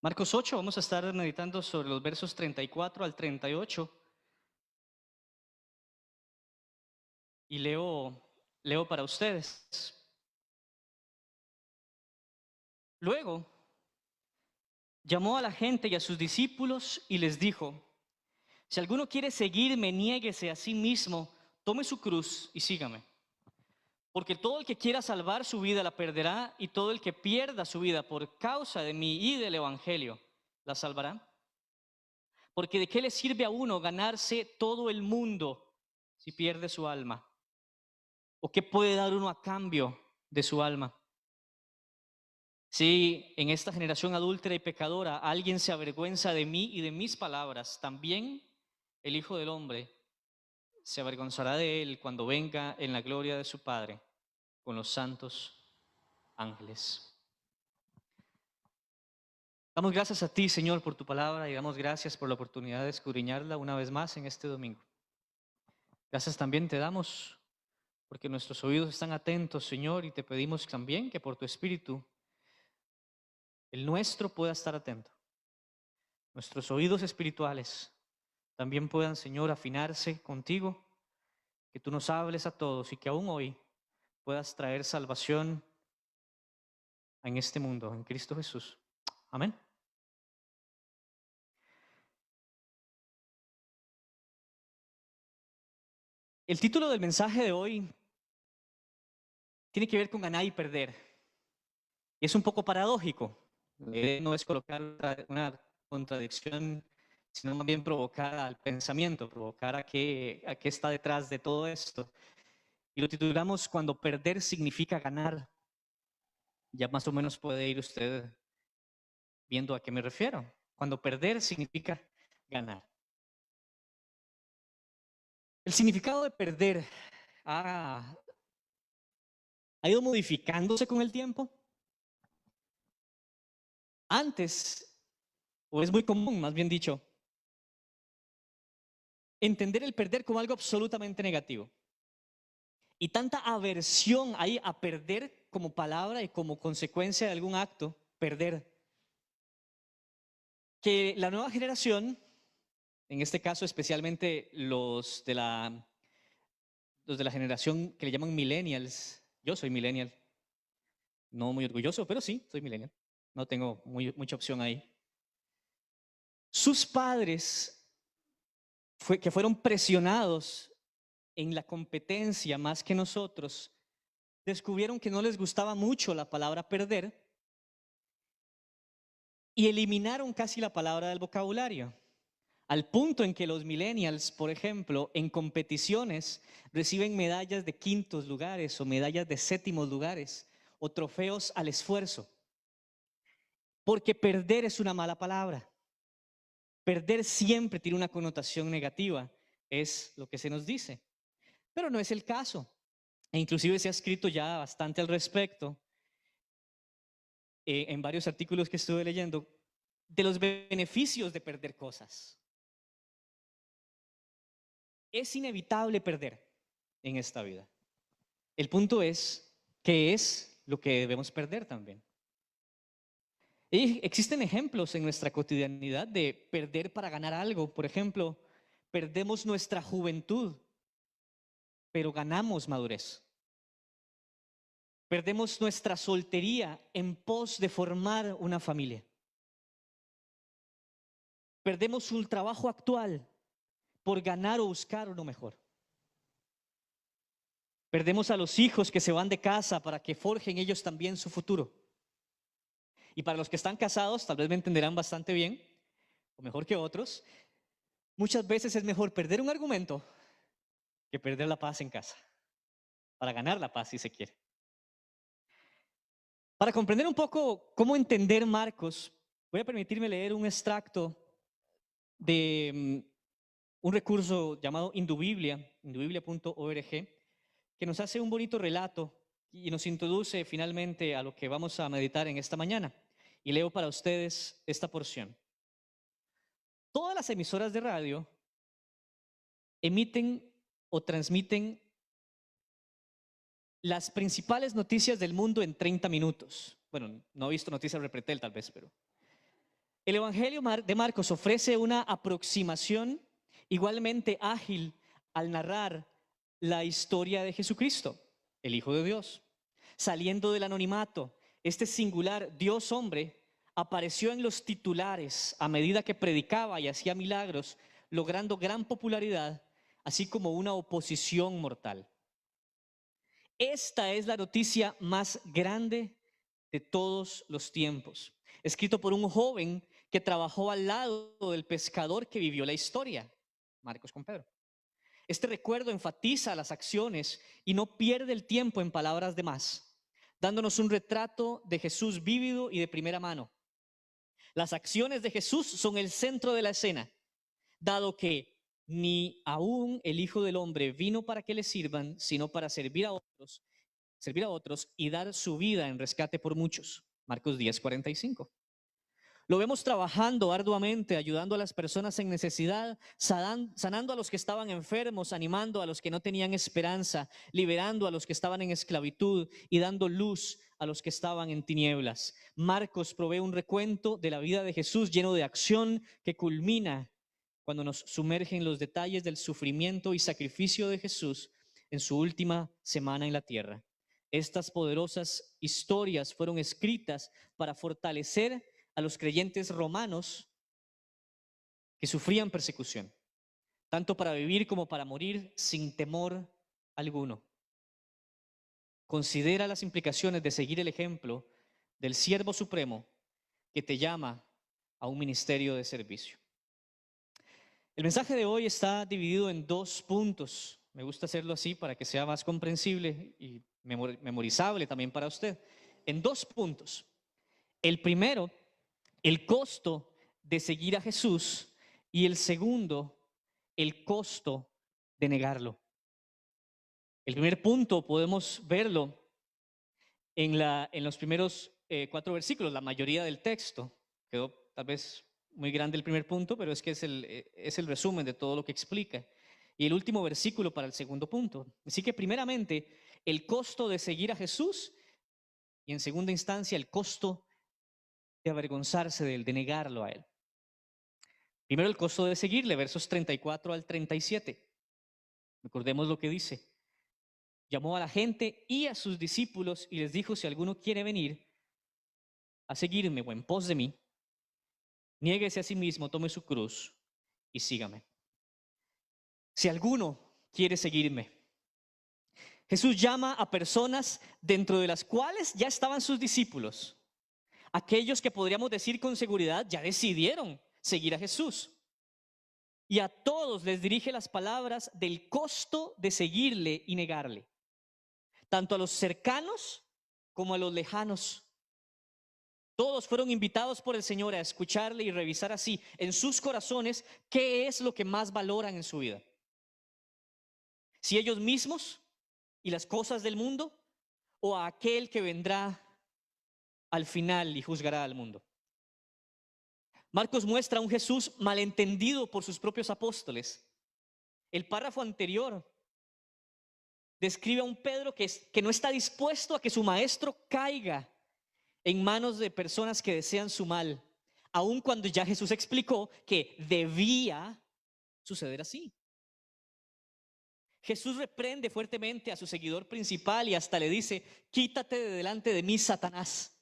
Marcos 8, vamos a estar meditando sobre los versos 34 al 38 y leo para ustedes. Luego llamó a la gente y a sus discípulos y les dijo: si alguno quiere seguirme, niéguese a sí mismo, tome su cruz y sígame. Porque todo el que quiera salvar su vida la perderá, y todo el que pierda su vida por causa de mí y del evangelio la salvará. Porque ¿de qué le sirve a uno ganarse todo el mundo si pierde su alma? ¿O qué puede dar uno a cambio de su alma? Si en esta generación adúltera y pecadora alguien se avergüenza de mí y de mis palabras, también el Hijo del Hombre se avergonzará de él cuando venga en la gloria de su Padre con los santos ángeles. Damos gracias a ti, Señor, por tu palabra, y damos gracias por la oportunidad de escudriñarla una vez más en este domingo. Gracias también te damos porque nuestros oídos están atentos, Señor, y te pedimos también que por tu Espíritu el nuestro pueda estar atento. Nuestros oídos espirituales también puedan, Señor, afinarse contigo, que tú nos hables a todos y que aún hoy puedas traer salvación en este mundo, en Cristo Jesús. Amén. El título del mensaje de hoy tiene que ver con ganar y perder. Y es un poco paradójico. La idea no es colocar una contradicción, sino más bien provocar al pensamiento, provocar a qué está detrás de todo esto. Y lo titulamos Cuando perder significa ganar. Ya más o menos puede ir usted viendo a qué me refiero. Cuando perder significa ganar. El significado de perder ha ido modificándose con el tiempo. Antes, o es muy común, más bien dicho, entender el perder como algo absolutamente negativo. Y tanta aversión hay a perder como palabra y como consecuencia de algún acto, perder, que la nueva generación, en este caso especialmente los de la generación que le llaman millennials, yo soy millennial, no muy orgulloso, pero sí, soy millennial, no tengo mucha opción ahí. Sus padres, que fueron presionados en la competencia más que nosotros, descubrieron que no les gustaba mucho la palabra perder y eliminaron casi la palabra del vocabulario, al punto en que los millennials, por ejemplo, en competiciones reciben medallas de quintos lugares o medallas de séptimos lugares o trofeos al esfuerzo, porque perder es una mala palabra. Perder siempre tiene una connotación negativa, es lo que se nos dice, pero no es el caso. E inclusive se ha escrito ya bastante al respecto en varios artículos que estuve leyendo de los beneficios de perder cosas. Es inevitable perder en esta vida. El punto es, ¿qué es lo que debemos perder también? Y existen ejemplos en nuestra cotidianidad de perder para ganar algo. Por ejemplo, perdemos nuestra juventud, pero ganamos madurez. Perdemos nuestra soltería en pos de formar una familia. Perdemos un trabajo actual por ganar o buscar uno mejor. Perdemos a los hijos que se van de casa para que forjen ellos también su futuro. Y para los que están casados, tal vez me entenderán bastante bien, o mejor que otros, muchas veces es mejor perder un argumento que perder la paz en casa, para ganar la paz si se quiere. Para comprender un poco cómo entender Marcos, voy a permitirme leer un extracto de un recurso llamado Indubiblia, indubiblia.org, que nos hace un bonito relato y nos introduce finalmente a lo que vamos a meditar en esta mañana. Y leo para ustedes esta porción. Todas las emisoras de radio emiten o transmiten las principales noticias del mundo en 30 minutos. Bueno, no he visto noticias Repretel tal vez, pero El Evangelio de Marcos ofrece una aproximación igualmente ágil al narrar la historia de Jesucristo, el Hijo de Dios. Saliendo del anonimato, este singular Dios hombre apareció en los titulares a medida que predicaba y hacía milagros, logrando gran popularidad, así como una oposición mortal. Esta es la noticia más grande de todos los tiempos, escrito por un joven que trabajó al lado del pescador que vivió la historia, Marcos con Pedro. Este recuerdo enfatiza las acciones y no pierde el tiempo en palabras de más, dándonos un retrato de Jesús vívido y de primera mano. Las acciones de Jesús son el centro de la escena, dado que ni aún el Hijo del Hombre vino para que le sirvan, sino para servir a otros y dar su vida en rescate por muchos. Marcos 10:45. Lo vemos trabajando arduamente, ayudando a las personas en necesidad, sanando a los que estaban enfermos, animando a los que no tenían esperanza, liberando a los que estaban en esclavitud y dando luz a los que estaban en tinieblas. Marcos provee un recuento de la vida de Jesús lleno de acción que culmina cuando nos sumerge en los detalles del sufrimiento y sacrificio de Jesús en su última semana en la tierra. Estas poderosas historias fueron escritas para fortalecer a los creyentes romanos que sufrían persecución, tanto para vivir como para morir sin temor alguno. Considera las implicaciones de seguir el ejemplo del siervo supremo que te llama a un ministerio de servicio. El mensaje de hoy está dividido en 2 puntos. Me gusta hacerlo así para que sea más comprensible y memorizable también para usted. En 2 puntos. El primero, el costo de seguir a Jesús, y el segundo, el costo de negarlo. El primer punto podemos verlo en los primeros 4 versículos, la mayoría del texto. Quedó tal vez muy grande el primer punto, pero es que es el resumen de todo lo que explica. Y el último versículo para el segundo punto. Así que primeramente, el costo de seguir a Jesús, y en segunda instancia, el costo de avergonzarse de él, de negarlo a él. Primero, el costo de seguirle, versos 34 al 37. Recordemos lo que dice. Llamó a la gente y a sus discípulos y les dijo: si alguno quiere venir a seguirme o en pos de mí, niéguese a sí mismo, tome su cruz y sígame. Si alguno quiere seguirme, Jesús llama a personas dentro de las cuales ya estaban sus discípulos, aquellos que podríamos decir con seguridad ya decidieron seguir a Jesús. Y a todos les dirige las palabras del costo de seguirle y negarle, tanto a los cercanos como a los lejanos. Todos fueron invitados por el Señor a escucharle y revisar así en sus corazones qué es lo que más valoran en su vida. Si ellos mismos y las cosas del mundo, o a aquel que vendrá al final y juzgará al mundo. Marcos muestra un Jesús malentendido por sus propios apóstoles. El párrafo anterior describe a un Pedro que no está dispuesto a que su maestro caiga en manos de personas que desean su mal, aun cuando ya Jesús explicó que debía suceder así. Jesús reprende fuertemente a su seguidor principal y hasta le dice: quítate de delante de mí, Satanás,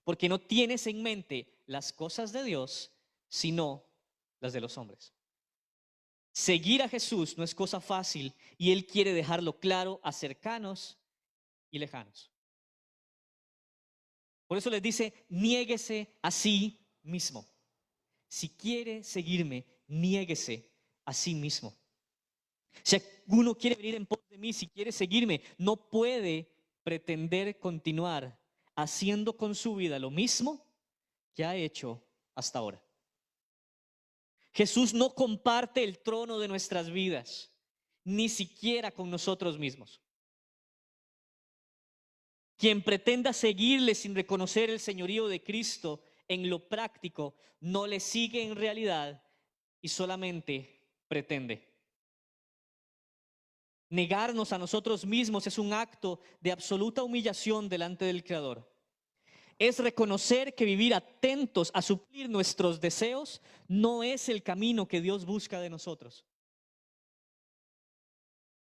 porque no tienes en mente las cosas de Dios, sino las de los hombres. Seguir a Jesús no es cosa fácil y Él quiere dejarlo claro a cercanos y lejanos. Por eso les dice: niéguese a sí mismo. Si quiere seguirme, niéguese a sí mismo. Si alguno quiere venir en pos de mí, si quiere seguirme, no puede pretender continuar haciendo con su vida lo mismo que ha hecho hasta ahora. Jesús no comparte el trono de nuestras vidas, ni siquiera con nosotros mismos. Quien pretenda seguirle sin reconocer el señorío de Cristo en lo práctico, no le sigue en realidad y solamente pretende. Negarnos a nosotros mismos es un acto de absoluta humillación delante del Creador. es reconocer que vivir atentos a suplir nuestros deseos no es el camino que Dios busca de nosotros.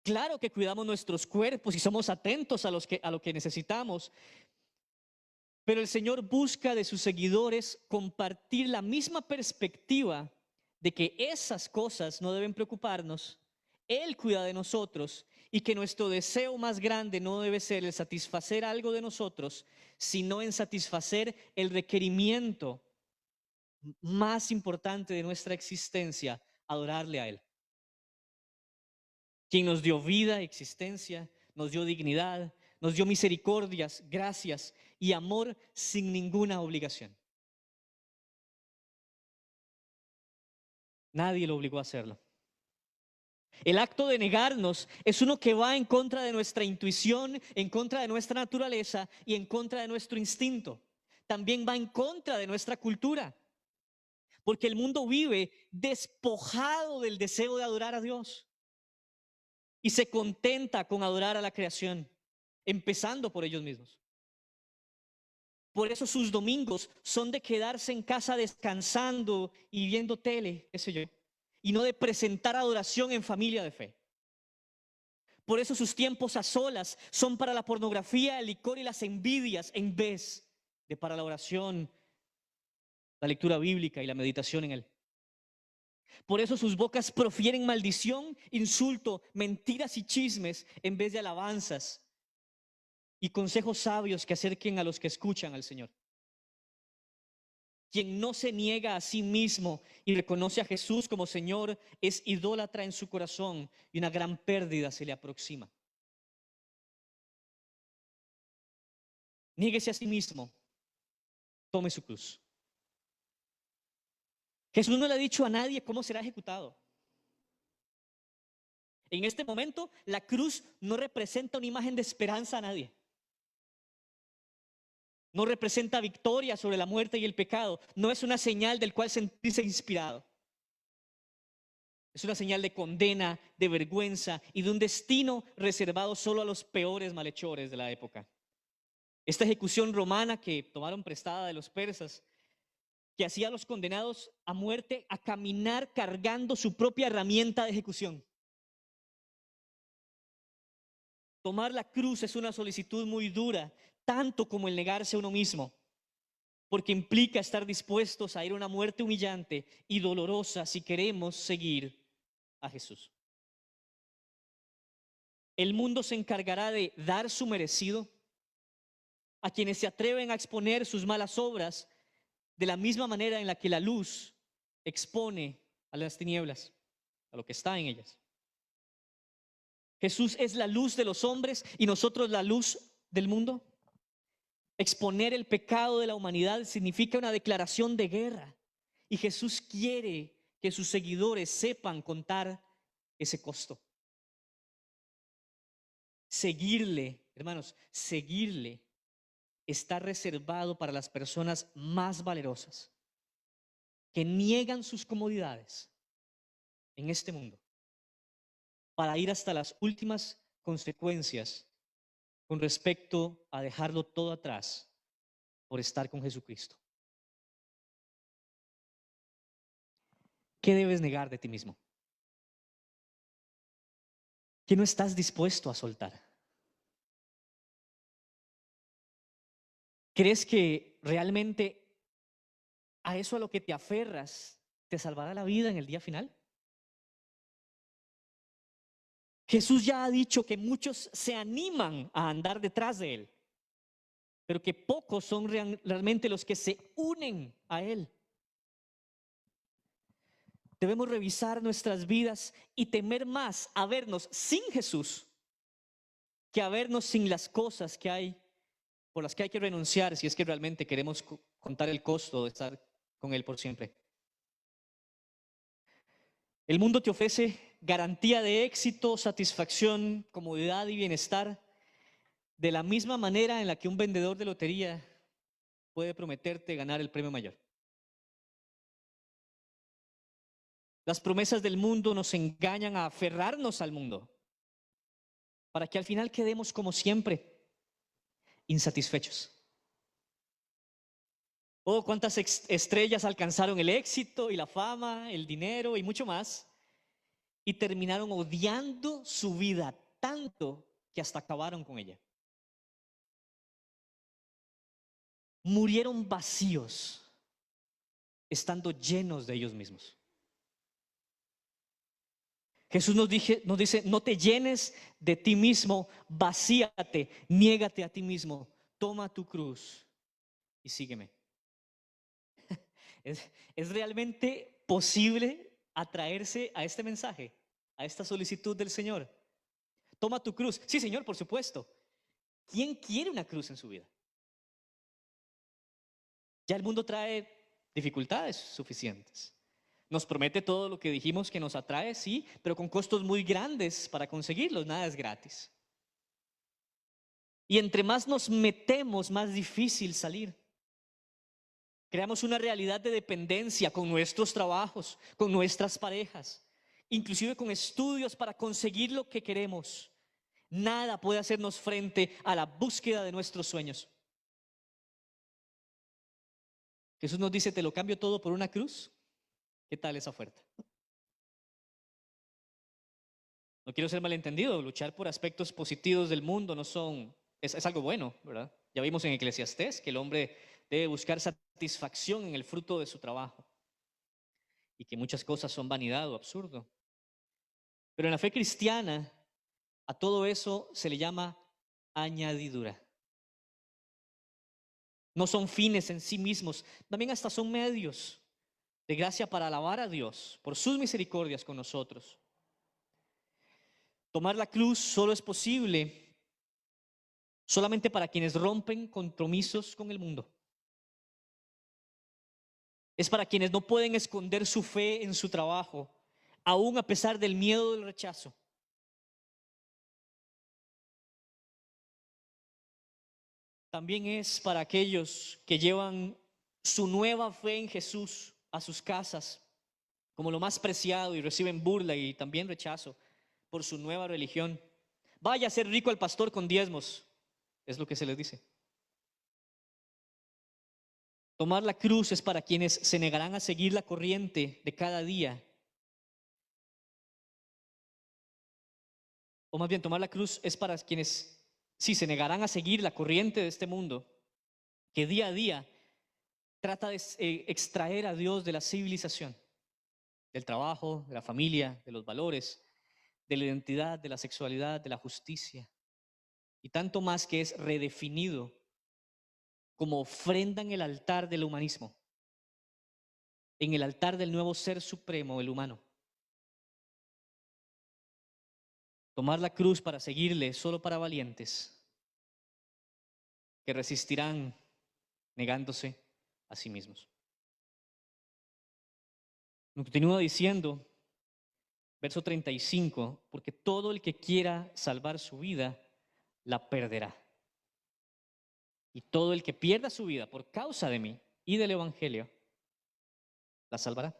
Claro que cuidamos nuestros cuerpos y somos atentos a lo que necesitamos, pero el Señor busca de sus seguidores compartir la misma perspectiva de que esas cosas no deben preocuparnos. Él cuida de nosotros y que nuestro deseo más grande no debe ser el satisfacer algo de nosotros, sino en satisfacer el requerimiento más importante de nuestra existencia, adorarle a Él. Quien nos dio vida, existencia, nos dio dignidad, nos dio misericordias, gracias y amor sin ninguna obligación. Nadie lo obligó a hacerlo. El acto de negarnos es uno que va en contra de nuestra intuición, en contra de nuestra naturaleza y en contra de nuestro instinto. También va en contra de nuestra cultura, porque el mundo vive despojado del deseo de adorar a Dios y se contenta con adorar a la creación, empezando por ellos mismos. Por eso sus domingos son de quedarse en casa descansando y viendo tele, qué sé yo, y no de presentar adoración en familia de fe. Por eso sus tiempos a solas son para la pornografía, el licor y las envidias en vez de para la oración, la lectura bíblica y la meditación en él. Por eso sus bocas profieren maldición, insulto, mentiras y chismes en vez de alabanzas y consejos sabios que acerquen a los que escuchan al Señor. Quien no se niega a sí mismo y reconoce a Jesús como Señor es idólatra en su corazón y una gran pérdida se le aproxima. Niéguese a sí mismo, tome su cruz. Jesús no le ha dicho a nadie cómo será ejecutado. En este momento, la cruz no representa una imagen de esperanza a nadie. No representa victoria sobre la muerte y el pecado. No es una señal del cual sentirse inspirado. Es una señal de condena, de vergüenza y de un destino reservado solo a los peores malhechores de la época. Esta ejecución romana que tomaron prestada de los persas, que hacía a los condenados a muerte a caminar cargando su propia herramienta de ejecución. Tomar la cruz es una solicitud muy dura, tanto como el negarse a uno mismo, porque implica estar dispuestos a ir a una muerte humillante y dolorosa si queremos seguir a Jesús. El mundo se encargará de dar su merecido a quienes se atreven a exponer sus malas obras de la misma manera en la que la luz expone a las tinieblas, a lo que está en ellas. Jesús es la luz de los hombres y nosotros la luz del mundo. Exponer el pecado de la humanidad significa una declaración de guerra y Jesús quiere que sus seguidores sepan contar ese costo. Seguirle, hermanos, seguirle está reservado para las personas más valerosas que niegan sus comodidades en este mundo para ir hasta las últimas consecuencias con respecto a dejarlo todo atrás por estar con Jesucristo. ¿Qué debes negar de ti mismo? ¿Qué no estás dispuesto a soltar? ¿Crees que realmente a eso a lo que te aferras te salvará la vida en el día final? Jesús ya ha dicho que muchos se animan a andar detrás de Él, pero que pocos son realmente los que se unen a Él. Debemos revisar nuestras vidas y temer más a vernos sin Jesús que a vernos sin las cosas que hay, por las que hay que renunciar si es que realmente queremos contar el costo de estar con Él por siempre. El mundo te ofrece garantía de éxito, satisfacción, comodidad y bienestar de la misma manera en la que un vendedor de lotería puede prometerte ganar el premio mayor. Las promesas del mundo nos engañan a aferrarnos al mundo para que al final quedemos como siempre insatisfechos. Oh, cuántas estrellas alcanzaron el éxito y la fama, el dinero y mucho más, y terminaron odiando su vida tanto que hasta acabaron con ella. Murieron vacíos, estando llenos de ellos mismos. Jesús nos dice, no te llenes de ti mismo, vacíate, niégate a ti mismo, toma tu cruz y sígueme. ¿Es realmente posible atraerse a este mensaje, a esta solicitud del Señor? Toma tu cruz. Sí, Señor, por supuesto. ¿Quién quiere una cruz en su vida? Ya el mundo trae dificultades suficientes. Nos promete todo lo que dijimos que nos atrae, sí, pero con costos muy grandes para conseguirlos, nada es gratis. Y entre más nos metemos, más difícil salir. Creamos una realidad de dependencia con nuestros trabajos, con nuestras parejas, inclusive con estudios para conseguir lo que queremos. Nada puede hacernos frente a la búsqueda de nuestros sueños. Jesús nos dice, te lo cambio todo por una cruz. ¿Qué tal esa oferta? No quiero ser malentendido, luchar por aspectos positivos del mundo es algo bueno, ¿verdad? Ya vimos en Eclesiastés que el hombre debe buscar satisfacción en el fruto de su trabajo y que muchas cosas son vanidad o absurdo. Pero en la fe cristiana, a todo eso se le llama añadidura. No son fines en sí mismos, también hasta son medios de gracia para alabar a Dios por sus misericordias con nosotros. Tomar la cruz solo es posible solamente para quienes rompen compromisos con el mundo. Es para quienes no pueden esconder su fe en su trabajo, aún a pesar del miedo del rechazo. También es para aquellos que llevan su nueva fe en Jesús a sus casas como lo más preciado y reciben burla y también rechazo por su nueva religión. Vaya a ser rico al pastor con diezmos, es lo que se les dice. Tomar la cruz es para quienes se negarán a seguir la corriente de cada día. O más bien, tomar la cruz es para quienes sí se negarán a seguir la corriente de este mundo, que día a día trata de extraer a Dios de la civilización, del trabajo, de la familia, de los valores, de la identidad, de la sexualidad, de la justicia y tanto más, que es redefinido como ofrenda en el altar del humanismo, en el altar del nuevo ser supremo, el humano. Tomar la cruz para seguirle solo para valientes que resistirán negándose a sí mismos. Continúa diciendo, verso 35, porque todo el que quiera salvar su vida, la perderá. Y todo el que pierda su vida por causa de mí y del evangelio, la salvará,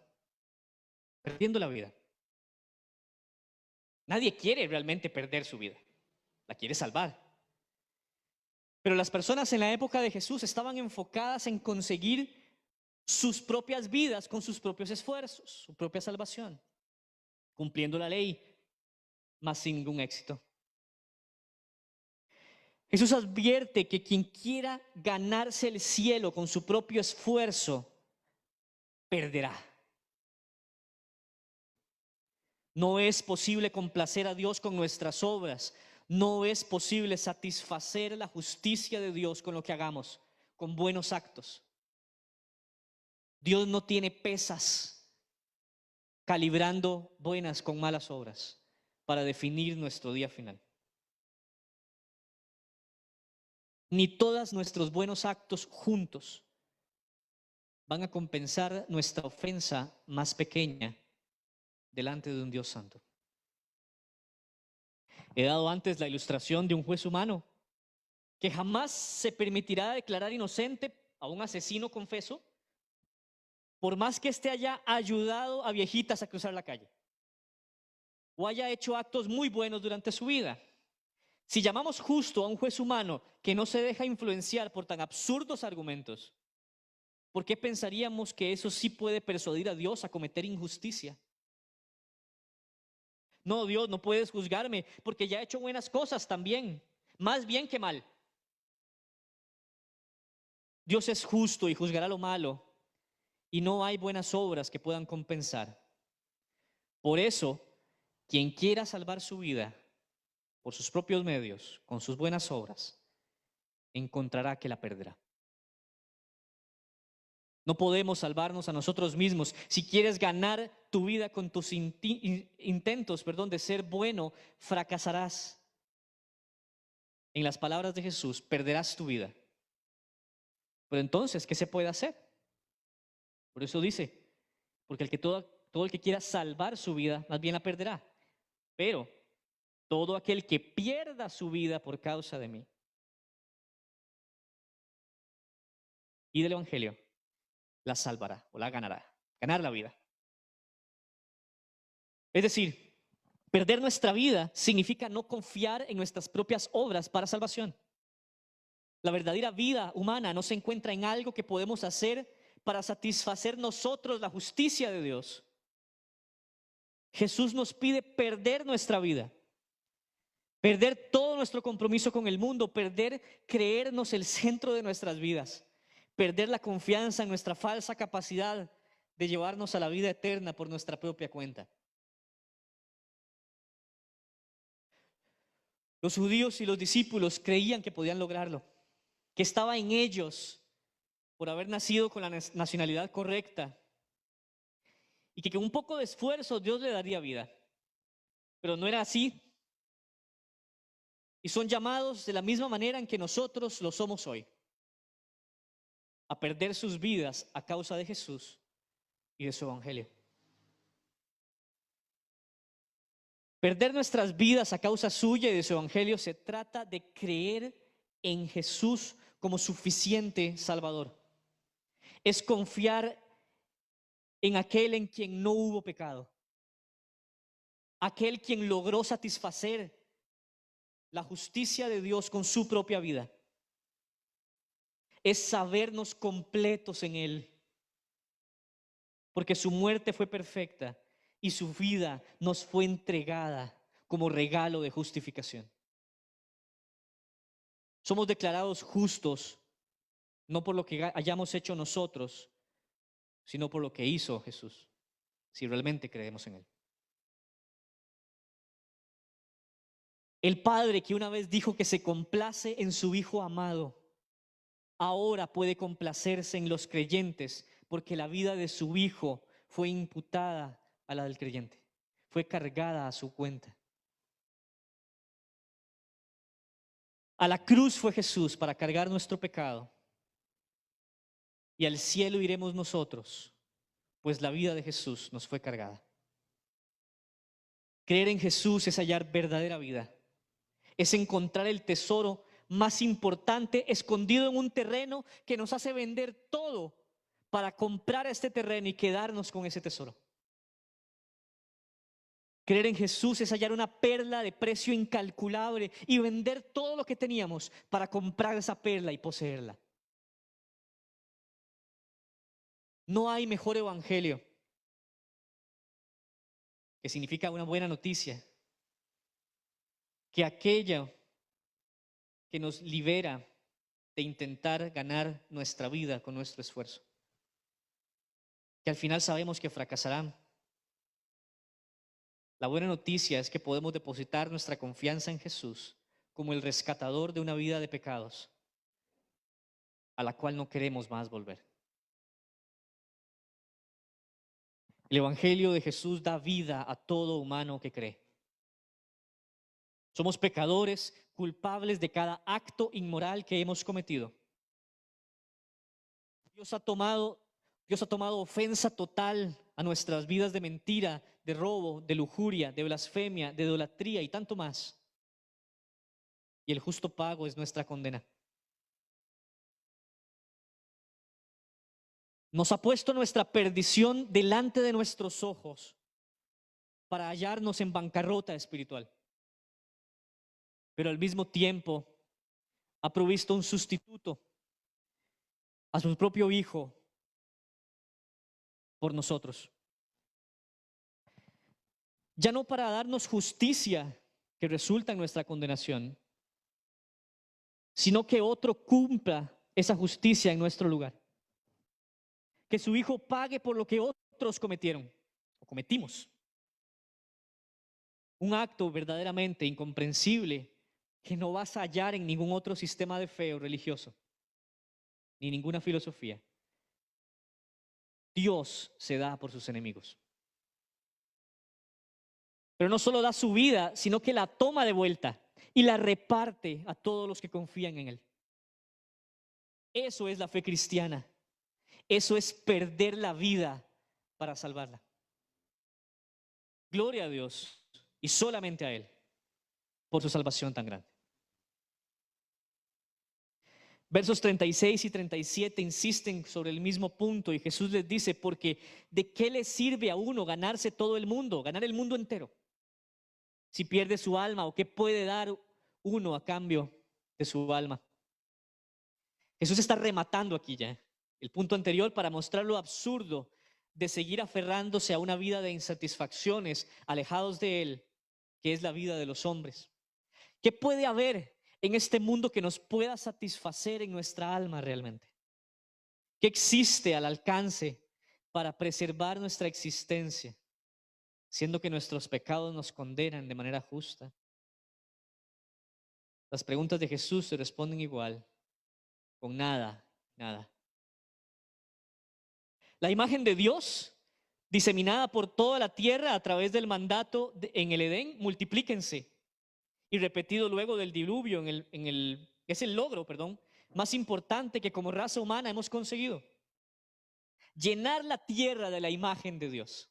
perdiendo la vida. Nadie quiere realmente perder su vida, la quiere salvar. Pero las personas en la época de Jesús estaban enfocadas en conseguir sus propias vidas con sus propios esfuerzos, su propia salvación, cumpliendo la ley, mas sin ningún éxito. Jesús advierte que quien quiera ganarse el cielo con su propio esfuerzo, perderá. No es posible complacer a Dios con nuestras obras. No es posible satisfacer la justicia de Dios con lo que hagamos, con buenos actos. Dios no tiene pesas calibrando buenas con malas obras para definir nuestro día final. Ni todos nuestros buenos actos juntos van a compensar nuestra ofensa más pequeña delante de un Dios santo. He dado antes la ilustración de un juez humano que jamás se permitirá declarar inocente a un asesino confeso, por más que éste haya ayudado a viejitas a cruzar la calle o haya hecho actos muy buenos durante su vida. Si llamamos justo a un juez humano que no se deja influenciar por tan absurdos argumentos, ¿Por qué pensaríamos que eso sí puede persuadir a Dios a cometer injusticia? No, Dios, no puedes juzgarme porque ya he hecho buenas cosas también, más bien que mal. Dios es justo y juzgará lo malo, y no hay buenas obras que puedan compensar. Por eso, quien quiera salvar su vida por sus propios medios, con sus buenas obras, encontrará que la perderá. No podemos salvarnos a nosotros mismos. Si quieres ganar tu vida con tus intentos, de ser bueno, fracasarás. En las palabras de Jesús, perderás tu vida. Pero entonces, ¿qué se puede hacer? Por eso dice, porque todo el que quiera salvar su vida, más bien la perderá. Pero todo aquel que pierda su vida por causa de mí y del Evangelio, la salvará o la ganará. Ganar la vida. Es decir, perder nuestra vida significa no confiar en nuestras propias obras para salvación. La verdadera vida humana no se encuentra en algo que podemos hacer para satisfacer nosotros la justicia de Dios. Jesús nos pide perder nuestra vida, perder todo nuestro compromiso con el mundo, perder creernos el centro de nuestras vidas, perder la confianza en nuestra falsa capacidad de llevarnos a la vida eterna por nuestra propia cuenta. Los judíos y los discípulos creían que podían lograrlo, que estaba en ellos por haber nacido con la nacionalidad correcta y que con un poco de esfuerzo Dios le daría vida. Pero no era así. Y son llamados de la misma manera en que nosotros lo somos hoy, a perder sus vidas a causa de Jesús y de su evangelio. Perder nuestras vidas a causa suya y de su evangelio se trata de creer en Jesús como suficiente Salvador. Es confiar en aquel en quien no hubo pecado, aquel quien logró satisfacer la justicia de Dios con su propia vida. Es sabernos completos en Él, porque su muerte fue perfecta y su vida nos fue entregada como regalo de justificación. Somos declarados justos no por lo que hayamos hecho nosotros, sino por lo que hizo Jesús, si realmente creemos en Él. El Padre que una vez dijo que se complace en su Hijo amado, ahora puede complacerse en los creyentes porque la vida de su Hijo fue imputada a la del creyente, fue cargada a su cuenta. A la cruz fue Jesús para cargar nuestro pecado y al cielo iremos nosotros, pues la vida de Jesús nos fue cargada. Creer en Jesús es hallar verdadera vida, es encontrar el tesoro más importante escondido en un terreno que nos hace vender todo para comprar este terreno y quedarnos con ese tesoro. Creer en Jesús es hallar una perla de precio incalculable y vender todo lo que teníamos para comprar esa perla y poseerla. No hay mejor evangelio, que significa una buena noticia, que aquella que nos libera de intentar ganar nuestra vida con nuestro esfuerzo, que al final sabemos que fracasarán. La buena noticia es que podemos depositar nuestra confianza en Jesús como el rescatador de una vida de pecados a la cual no queremos más volver. El Evangelio de Jesús da vida a todo humano que cree. Somos pecadores, culpables de cada acto inmoral que hemos cometido. Dios ha tomado ofensa total a nuestras vidas de mentira, de robo, de lujuria, de blasfemia, de idolatría y tanto más. Y el justo pago es nuestra condena. Nos ha puesto nuestra perdición delante de nuestros ojos para hallarnos en bancarrota espiritual. Pero al mismo tiempo ha provisto un sustituto, a su propio Hijo, por nosotros. Ya no para darnos justicia que resulta en nuestra condenación, sino que otro cumpla esa justicia en nuestro lugar. Que su Hijo pague por lo que otros cometieron o cometimos. Un acto verdaderamente incomprensible que no vas a hallar en ningún otro sistema de fe o religioso, ni ninguna filosofía. Dios se da por sus enemigos. Pero no solo da su vida, sino que la toma de vuelta y la reparte a todos los que confían en Él. Eso es la fe cristiana. Eso es perder la vida para salvarla. Gloria a Dios y solamente a Él por su salvación tan grande. Versos 36 y 37 insisten sobre el mismo punto y Jesús les dice, porque ¿de qué le sirve a uno ganarse todo el mundo, ganar el mundo entero, si pierde su alma? ¿O qué puede dar uno a cambio de su alma? Jesús está rematando aquí ya el punto anterior para mostrar lo absurdo de seguir aferrándose a una vida de insatisfacciones, alejados de Él, que es la vida de los hombres. ¿Qué puede haber en este mundo que nos pueda satisfacer en nuestra alma realmente? ¿Qué existe al alcance para preservar nuestra existencia, siendo que nuestros pecados nos condenan de manera justa? Las preguntas de Jesús se responden igual, con nada, nada. La imagen de Dios, diseminada por toda la tierra a través del mandato en el Edén, multiplíquense, y repetido luego del diluvio, es el logro, más importante que como raza humana hemos conseguido. Llenar la tierra de la imagen de Dios,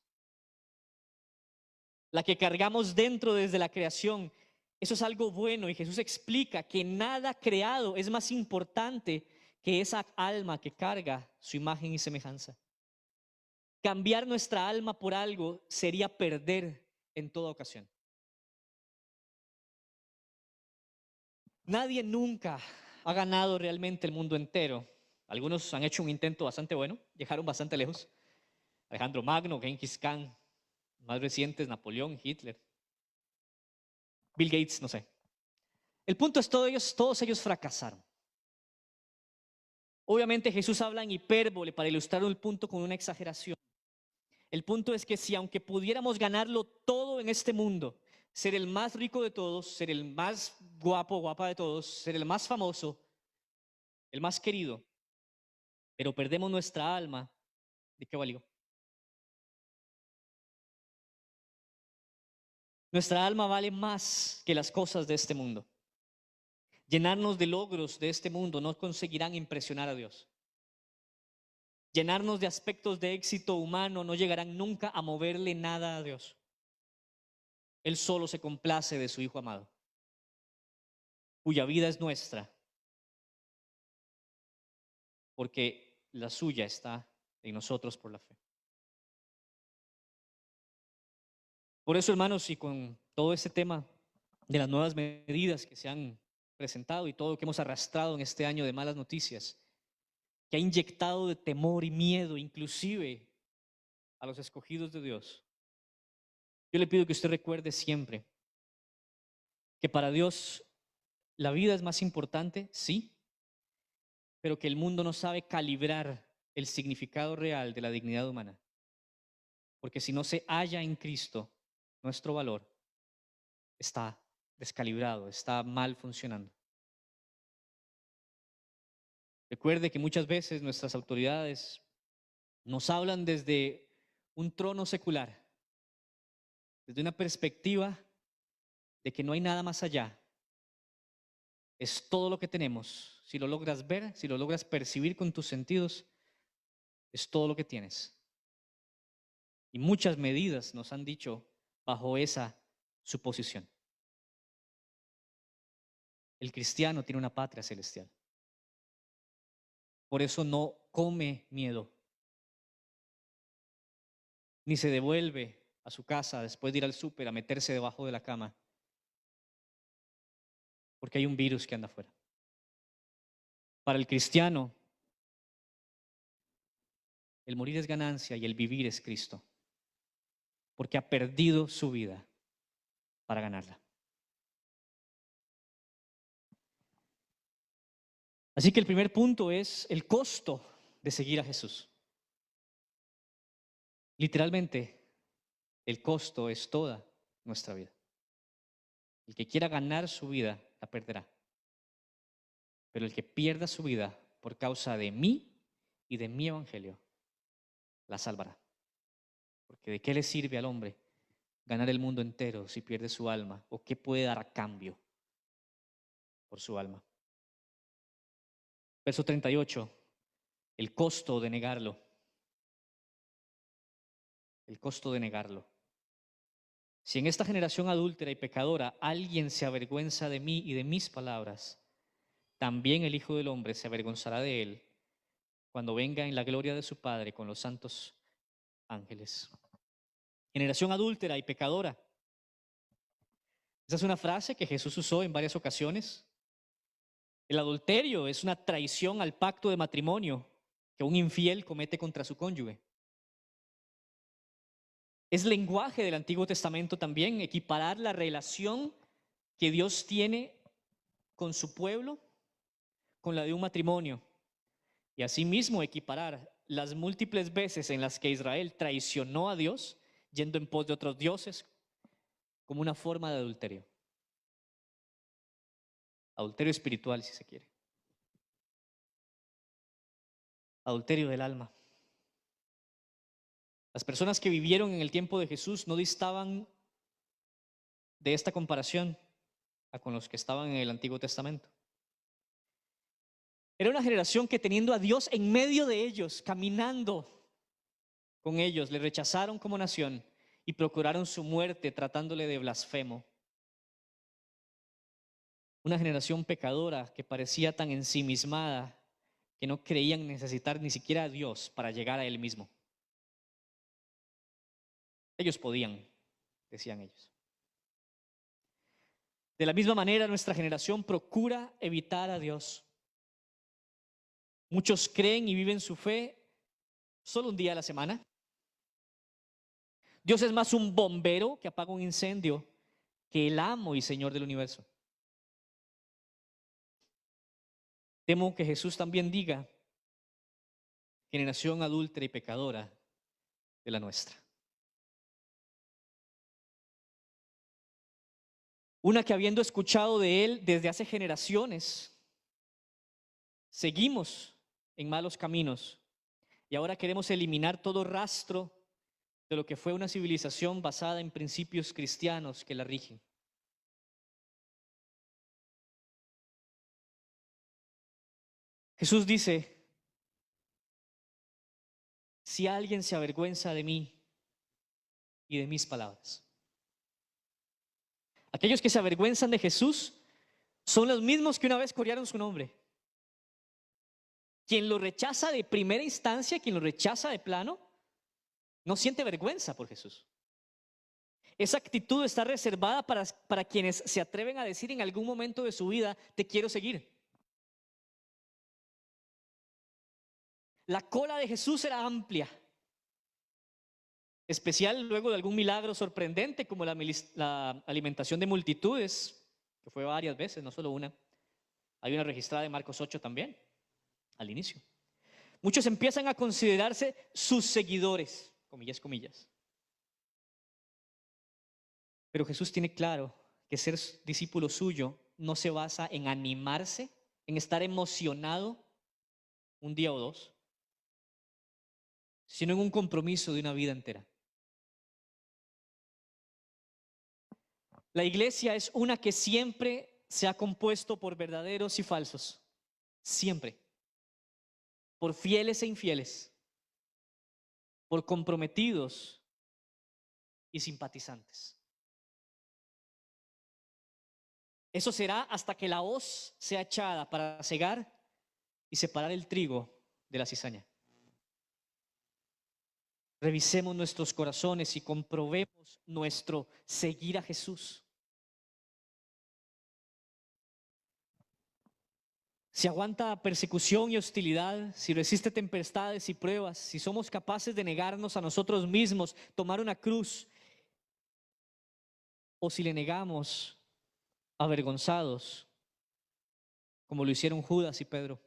la que cargamos dentro desde la creación. Eso es algo bueno y Jesús explica que nada creado es más importante que esa alma que carga su imagen y semejanza. Cambiar nuestra alma por algo sería perder en toda ocasión. Nadie nunca ha ganado realmente el mundo entero. Algunos han hecho un intento bastante bueno, llegaron bastante lejos. Alejandro Magno, Genghis Khan, más recientes Napoleón, Hitler, Bill Gates, no sé. El punto es todos ellos fracasaron. Obviamente Jesús habla en hipérbole para ilustrar el punto con una exageración. El punto es que si aunque pudiéramos ganarlo todo en este mundo, ser el más rico de todos, ser el más guapo, guapa de todos, ser el más famoso, el más querido, pero perdemos nuestra alma, ¿de qué valió? Nuestra alma vale más que las cosas de este mundo. Llenarnos de logros de este mundo no conseguirán impresionar a Dios. Llenarnos de aspectos de éxito humano no llegarán nunca a moverle nada a Dios. Él solo se complace de su Hijo amado, cuya vida es nuestra, porque la suya está en nosotros por la fe. Por eso, hermanos, y con todo este tema de las nuevas medidas que se han presentado y todo lo que hemos arrastrado en este año de malas noticias, que ha inyectado de temor y miedo inclusive a los escogidos de Dios, yo le pido que usted recuerde siempre que para Dios la vida es más importante, sí, pero que el mundo no sabe calibrar el significado real de la dignidad humana. Porque si no se halla en Cristo, nuestro valor está descalibrado, está mal funcionando. Recuerde que muchas veces nuestras autoridades nos hablan desde un trono secular, desde una perspectiva de que no hay nada más allá. Es todo lo que tenemos. Si lo logras ver, si lo logras percibir con tus sentidos, es todo lo que tienes. Y muchas medidas nos han dicho bajo esa suposición. El cristiano tiene una patria celestial. Por eso no come miedo, ni se devuelve a su casa después de ir al súper a meterse debajo de la cama, porque hay un virus que anda afuera. Para el cristiano, El morir es ganancia y el vivir es Cristo, porque ha perdido su vida para ganarla. Así que el primer punto es el costo de seguir a Jesús. Literalmente, el costo es toda nuestra vida. El que quiera ganar su vida, la perderá. Pero el que pierda su vida por causa de mí y de mi evangelio, la salvará. Porque ¿de qué le sirve al hombre ganar el mundo entero si pierde su alma? ¿O qué puede dar a cambio por su alma? Verso 38, el costo de negarlo. El costo de negarlo. Si en esta generación adúltera y pecadora alguien se avergüenza de mí y de mis palabras, también el Hijo del Hombre se avergonzará de él cuando venga en la gloria de su Padre con los santos ángeles. Generación adúltera y pecadora. Esa es una frase que Jesús usó en varias ocasiones. El adulterio es una traición al pacto de matrimonio que un infiel comete contra su cónyuge. Es lenguaje del Antiguo Testamento también equiparar la relación que Dios tiene con su pueblo con la de un matrimonio. Y asimismo equiparar las múltiples veces en las que Israel traicionó a Dios yendo en pos de otros dioses como una forma de adulterio. Adulterio espiritual, si se quiere. Adulterio del alma. Las personas que vivieron en el tiempo de Jesús no distaban de esta comparación a con los que estaban en el Antiguo Testamento. Era una generación que teniendo a Dios en medio de ellos, caminando con ellos, le rechazaron como nación y procuraron su muerte tratándole de blasfemo. Una generación pecadora que parecía tan ensimismada que no creían necesitar ni siquiera a Dios para llegar a Él mismo. Ellos podían, decían ellos. De la misma manera, nuestra generación procura evitar a Dios. Muchos creen y viven su fe solo un día a la semana. Dios es más un bombero que apaga un incendio que el amo y Señor del universo. Temo que Jesús también diga, generación adúltera y pecadora de la nuestra. Una que habiendo escuchado de Él desde hace generaciones, seguimos en malos caminos y ahora queremos eliminar todo rastro de lo que fue una civilización basada en principios cristianos que la rigen. Jesús dice, si alguien se avergüenza de mí y de mis palabras. Aquellos que se avergüenzan de Jesús son los mismos que una vez corearon su nombre. Quien lo rechaza de primera instancia, quien lo rechaza de plano, no siente vergüenza por Jesús. Esa actitud está reservada para quienes se atreven a decir en algún momento de su vida, te quiero seguir. La cola de Jesús era amplia, especial luego de algún milagro sorprendente como la alimentación de multitudes, que fue varias veces, no solo una. Hay una registrada de Marcos 8 también, al inicio. Muchos empiezan a considerarse sus seguidores, comillas, comillas. Pero Jesús tiene claro que ser discípulo suyo no se basa en animarse, en estar emocionado un día o dos, sino en un compromiso de una vida entera. La iglesia es una que siempre se ha compuesto por verdaderos y falsos, siempre, por fieles e infieles, por comprometidos y simpatizantes. Eso será hasta que la hoz sea echada para cegar y separar el trigo de la cizaña. Revisemos nuestros corazones y comprobemos nuestro seguir a Jesús. si aguanta persecución y hostilidad, si resiste tempestades y pruebas, si somos capaces de negarnos a nosotros mismos, tomar una cruz, o si le negamos avergonzados, como lo hicieron Judas y Pedro,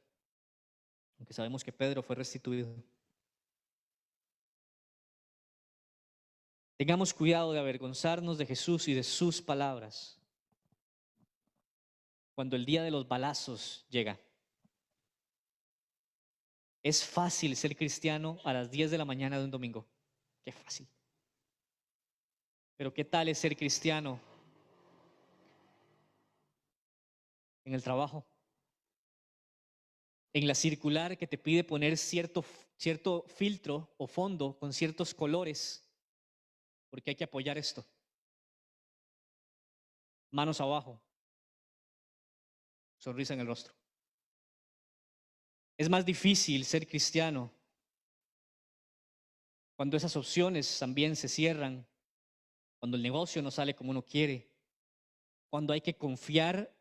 aunque sabemos que Pedro fue restituido. Tengamos cuidado de avergonzarnos de Jesús y de sus palabras cuando el día de los balazos llega. Es fácil ser cristiano a las 10 de la mañana de un domingo. Qué fácil. Pero ¿qué tal es ser cristiano en el trabajo? En la circular que te pide poner cierto filtro o fondo con ciertos colores, porque hay que apoyar esto. Manos abajo, sonrisa en el rostro. Es más difícil ser cristiano cuando esas opciones también se cierran, cuando el negocio no sale como uno quiere, cuando hay que confiar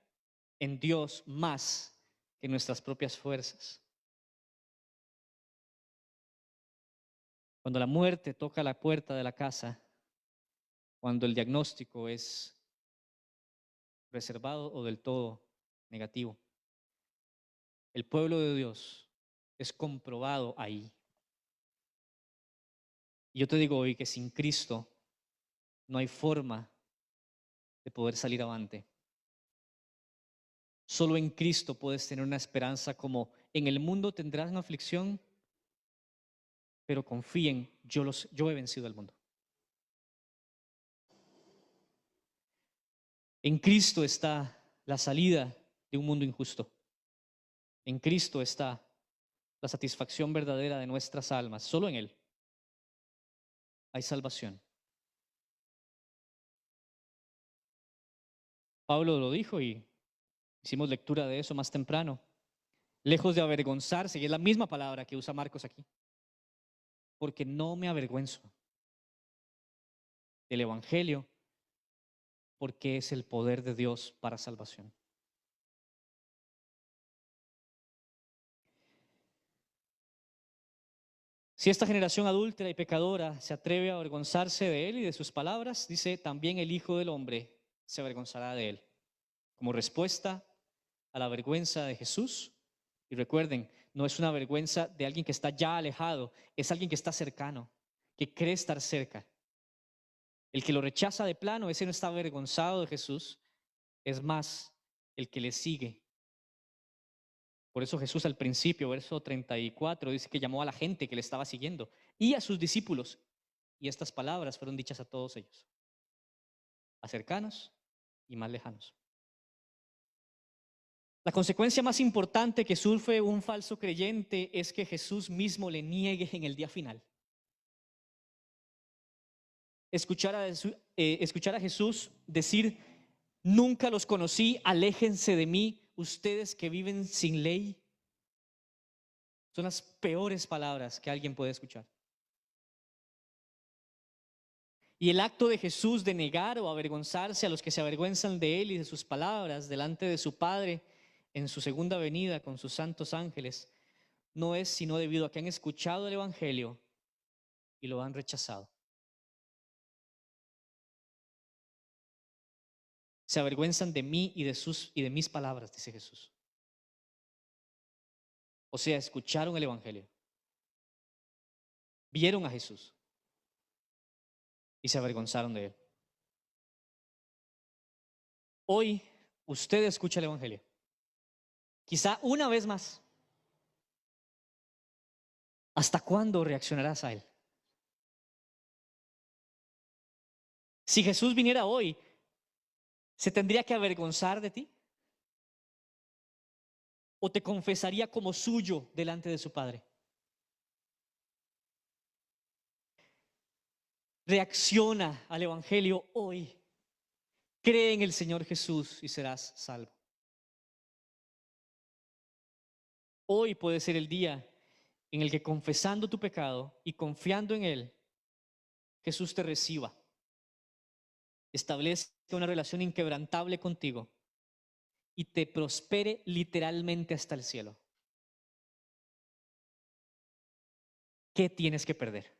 en Dios más que nuestras propias fuerzas. Cuando la muerte toca la puerta de la casa, cuando el diagnóstico es reservado o del todo negativo. El pueblo de Dios es comprobado ahí. Y yo te digo hoy que sin Cristo no hay forma de poder salir avante. Solo en Cristo puedes tener una esperanza como en el mundo tendrás una aflicción, pero confíen, yo he vencido al mundo. En Cristo está la salida de un mundo injusto. En Cristo está la satisfacción verdadera de nuestras almas. Solo en Él hay salvación. Pablo lo dijo y hicimos lectura de eso más temprano. Lejos de avergonzarse, y es la misma palabra que usa Marcos aquí, porque no me avergüenzo del Evangelio, porque es el poder de Dios para salvación. Si esta generación adúltera y pecadora se atreve a avergonzarse de Él y de sus palabras, dice, también el Hijo del Hombre se avergonzará de Él. Como respuesta a la vergüenza de Jesús, y recuerden, no es una vergüenza de alguien que está ya alejado, es alguien que está cercano, que cree estar cerca. El que lo rechaza de plano, ese no está avergonzado de Jesús, es más el que le sigue. Por eso Jesús al principio, verso 34, dice que llamó a la gente que le estaba siguiendo y a sus discípulos. Y estas palabras fueron dichas a todos ellos, a cercanos y más lejanos. La consecuencia más importante que sufre un falso creyente es que Jesús mismo le niegue en el día final. Escuchar a Jesús decir, nunca los conocí, aléjense de mí, ustedes que viven sin ley. Son las peores palabras que alguien puede escuchar. Y el acto de Jesús de negar o avergonzarse a los que se avergüenzan de Él y de sus palabras delante de su Padre en su segunda venida con sus santos ángeles, no es sino debido a que han escuchado el Evangelio y lo han rechazado. Se avergüenzan de mí y de mis palabras, dice Jesús. O sea, escucharon el Evangelio, vieron a Jesús y se avergonzaron de Él. Hoy usted escucha el Evangelio. Quizá una vez más. ¿Hasta cuándo reaccionarás a Él? Si Jesús viniera hoy, ¿se tendría que avergonzar de ti? ¿O te confesaría como suyo delante de su Padre? Reacciona al Evangelio hoy. Cree en el Señor Jesús y serás salvo. Hoy puede ser el día en el que confesando tu pecado y confiando en Él, Jesús te reciba, establezca una relación inquebrantable contigo y te prospere literalmente hasta el cielo, ¿qué tienes que perder?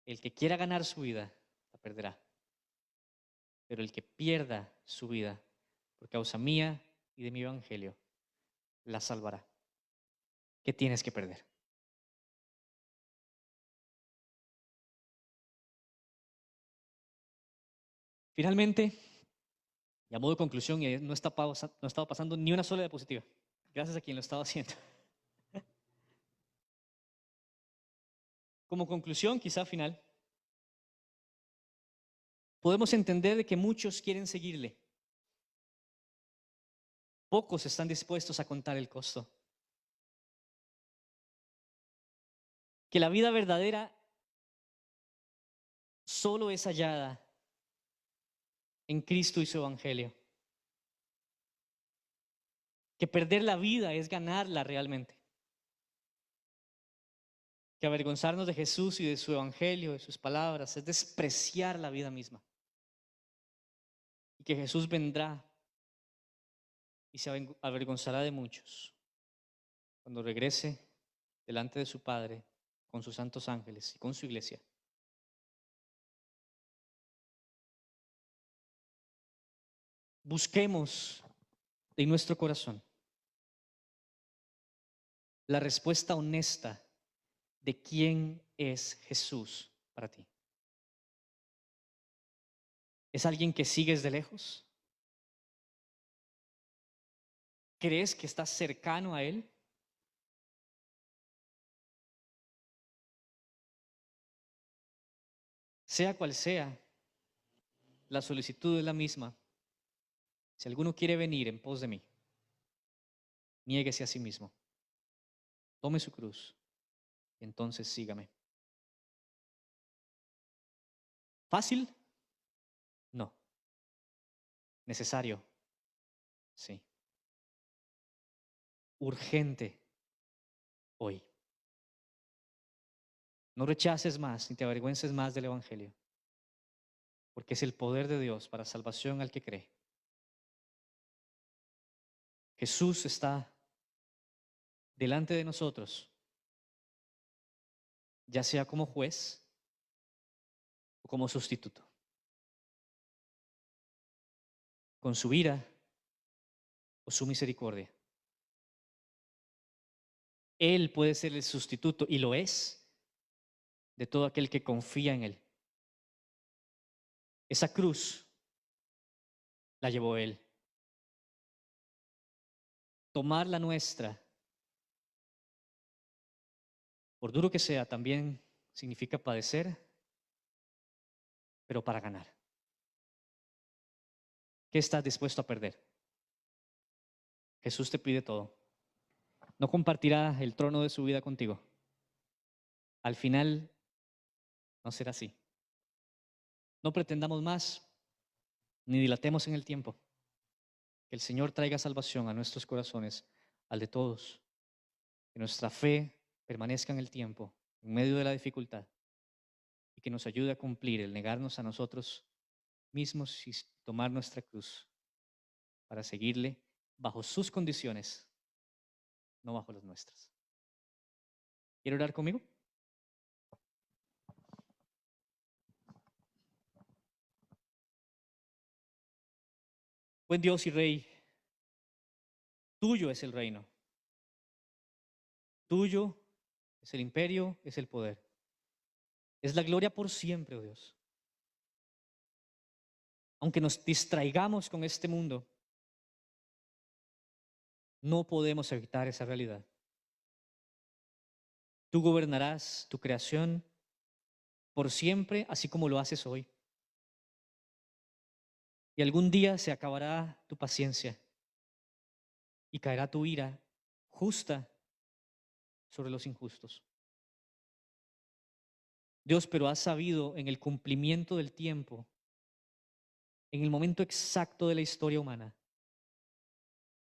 El que quiera ganar su vida, la perderá. Pero el que pierda su vida por causa mía y de mi evangelio, la salvará. ¿Qué tienes que perder? Finalmente, y a modo de conclusión, y no estaba pasando ni una sola diapositiva, gracias a quien lo estaba haciendo. Como conclusión, quizá final, podemos entender de que muchos quieren seguirle. Pocos están dispuestos a contar el costo. Que la vida verdadera solo es hallada en Cristo y su evangelio. Que perder la vida es ganarla realmente. Que avergonzarnos de Jesús y de su evangelio, de sus palabras, es despreciar la vida misma. Y que Jesús vendrá y se avergonzará de muchos cuando regrese delante de su Padre con sus santos ángeles y con su iglesia. Busquemos en nuestro corazón la respuesta honesta de quién es Jesús para ti. ¿Es alguien que sigues de lejos? ¿Crees que estás cercano a Él? Sea cual sea, la solicitud es la misma. Si alguno quiere venir en pos de mí, niéguese a sí mismo, tome su cruz y entonces sígame. ¿Fácil? No. ¿Necesario? Sí. Urgente hoy. No rechaces más ni te avergüences más del Evangelio, porque es el poder de Dios para salvación al que cree. Jesús está delante de nosotros, ya sea como juez o como sustituto, con su ira o su misericordia. Él puede ser el sustituto, y lo es, de todo aquel que confía en Él. Esa cruz la llevó Él. Tomar la nuestra, por duro que sea, también significa padecer, pero para ganar. ¿Qué estás dispuesto a perder? Jesús te pide todo. No compartirá el trono de su vida contigo. Al final, no será así. No pretendamos más, ni dilatemos en el tiempo. Que el Señor traiga salvación a nuestros corazones, al de todos. Que nuestra fe permanezca en el tiempo, en medio de la dificultad, y que nos ayude a cumplir el negarnos a nosotros mismos y tomar nuestra cruz para seguirle bajo sus condiciones, no bajo las nuestras. ¿Quiere orar conmigo? Buen Dios y Rey, tuyo es el reino, tuyo es el imperio, es el poder, es la gloria por siempre, oh Dios. Aunque nos distraigamos con este mundo, no podemos evitar esa realidad. Tú gobernarás tu creación por siempre, así como lo haces hoy. Y algún día se acabará tu paciencia y caerá tu ira justa sobre los injustos. Dios, pero has sabido en el cumplimiento del tiempo, en el momento exacto de la historia humana,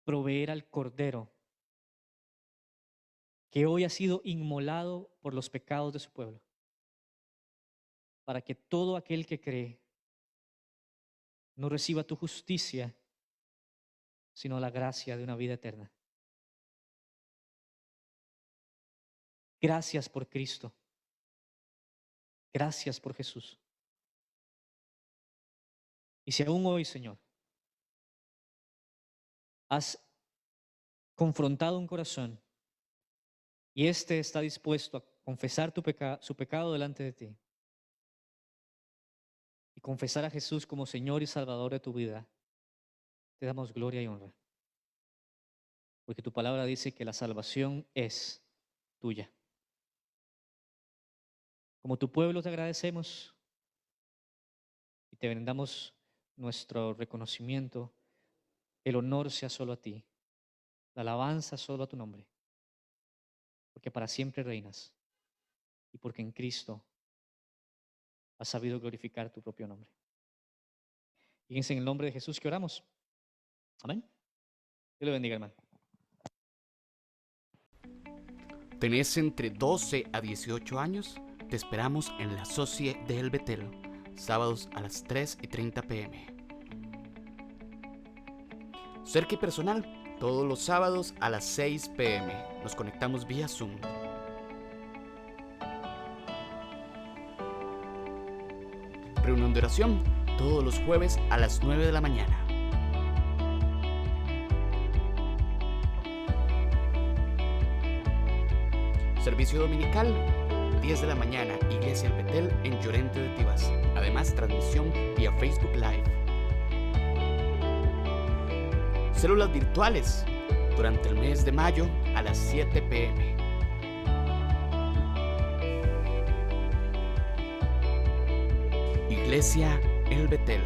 proveer al Cordero que hoy ha sido inmolado por los pecados de su pueblo, para que todo aquel que cree no reciba tu justicia, sino la gracia de una vida eterna. Gracias por Cristo. Gracias por Jesús. Y si aún hoy, Señor, has confrontado un corazón y éste está dispuesto a confesar su pecado delante de ti y confesar a Jesús como Señor y Salvador de tu vida, te damos gloria y honra. Porque tu palabra dice que la salvación es tuya. Como tu pueblo te agradecemos y te brindamos nuestro reconocimiento. El honor sea solo a ti, la alabanza solo a tu nombre, porque para siempre reinas y porque en Cristo has sabido glorificar tu propio nombre. Fíjense en el nombre de Jesús que oramos. Amén. Dios le bendiga, hermano. ¿Tenés entre 12 a 18 años? Te esperamos en la Socie de El Betel, sábados a las 3:30 p.m. Cerca y personal, todos los sábados a las 6 p.m. Nos conectamos vía Zoom. Reunión de oración, todos los jueves a las 9 de la mañana. Servicio dominical, 10 de la mañana, Iglesia El Betel en Llorente de Tibás. Además, transmisión vía Facebook Live. Células virtuales, durante el mes de mayo a las 7 p.m. Iglesia El Betel.